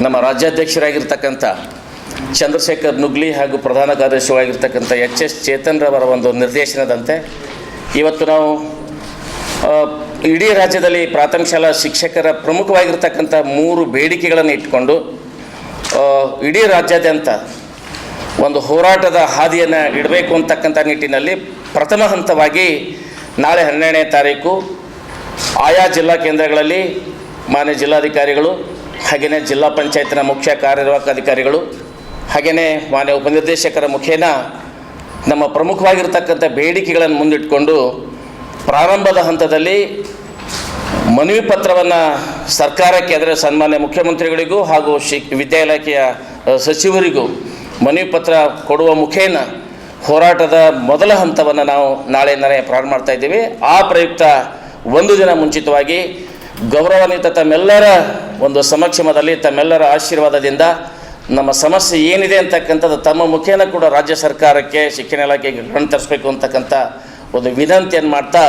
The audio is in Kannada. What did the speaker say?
ನಮ್ಮ ರಾಜ್ಯಾಧ್ಯಕ್ಷರಾಗಿರ್ತಕ್ಕಂಥ ಚಂದ್ರಶೇಖರ್ ನುಗ್ಲಿ ಹಾಗೂ ಪ್ರಧಾನ ಕಾರ್ಯದರ್ಶಿಯಾಗಿರ್ತಕ್ಕಂಥ ಎಚ್ ಚೇತನ್ರವರ ಒಂದು ನಿರ್ದೇಶನದಂತೆ ಇವತ್ತು ನಾವು ಇಡೀ ರಾಜ್ಯದಲ್ಲಿ ಪ್ರಾಥಮಿಕ ಶಾಲಾ ಶಿಕ್ಷಕರ ಪ್ರಮುಖವಾಗಿರ್ತಕ್ಕಂಥ 3 ಬೇಡಿಕೆಗಳನ್ನು ಇಟ್ಟುಕೊಂಡು ಇಡೀ ರಾಜ್ಯಾದ್ಯಂತ ಒಂದು ಹೋರಾಟದ ಹಾದಿಯನ್ನು ಇಡಬೇಕು ಅಂತಕ್ಕಂಥ ನಿಟ್ಟಿನಲ್ಲಿ ಪ್ರಥಮ ಹಂತವಾಗಿ ನಾಳೆ 12ನೇ ತಾರೀಕು ಆಯಾ ಜಿಲ್ಲಾ ಕೇಂದ್ರಗಳಲ್ಲಿ ಮಾನ್ಯ ಜಿಲ್ಲಾಧಿಕಾರಿಗಳು ಹಾಗೆಯೇ ಜಿಲ್ಲಾ ಪಂಚಾಯತ್ನ ಮುಖ್ಯ ಕಾರ್ಯನಿರ್ವಾಹಕ ಅಧಿಕಾರಿಗಳು ಹಾಗೆಯೇ ಮಾನ್ಯ ಉಪನಿರ್ದೇಶಕರ ಮುಖೇನ ನಮ್ಮ ಪ್ರಮುಖವಾಗಿರ್ತಕ್ಕಂಥ ಬೇಡಿಕೆಗಳನ್ನು ಮುಂದಿಟ್ಟುಕೊಂಡು ಪ್ರಾರಂಭದ ಹಂತದಲ್ಲಿ ಮನವಿ ಪತ್ರವನ್ನು ಸರ್ಕಾರಕ್ಕೆ ಅಂದರೆ ಸನ್ಮಾನ್ಯ ಮುಖ್ಯಮಂತ್ರಿಗಳಿಗೂ ಹಾಗೂ ವಿದ್ಯಾ ಇಲಾಖೆಯ ಸಚಿವರಿಗೂ ಮನವಿ ಪತ್ರ ಕೊಡುವ ಮುಖೇನ ಹೋರಾಟದ ಮೊದಲ ಹಂತವನ್ನು ನಾವು ನಾಳೆಯಿಂದಲೇ ಪ್ರಾರಂಭ ಮಾಡ್ತಾ ಇದ್ದೀವಿ. ಆ ಪ್ರಯುಕ್ತ ಒಂದು ದಿನ ಮುಂಚಿತವಾಗಿ ಗೌರವಾನ್ವಿತ ತಮ್ಮೆಲ್ಲರ ಒಂದು ಸಮಕ್ಷಮದಲ್ಲಿ ತಮ್ಮೆಲ್ಲರ ಆಶೀರ್ವಾದದಿಂದ ನಮ್ಮ ಸಮಸ್ಯೆ ಏನಿದೆ ಅಂತಕ್ಕಂಥದ್ದು ತಮ್ಮ ಮುಖೇನ ಕೂಡ ರಾಜ್ಯ ಸರ್ಕಾರಕ್ಕೆ ಶಿಕ್ಷಣ ಇಲಾಖೆಗೆ ಗಮನ ತರಿಸಬೇಕು ಅಂತಕ್ಕಂಥ ಒಂದು ವಿನಂತಿಯನ್ನು ಮಾಡ್ತಾ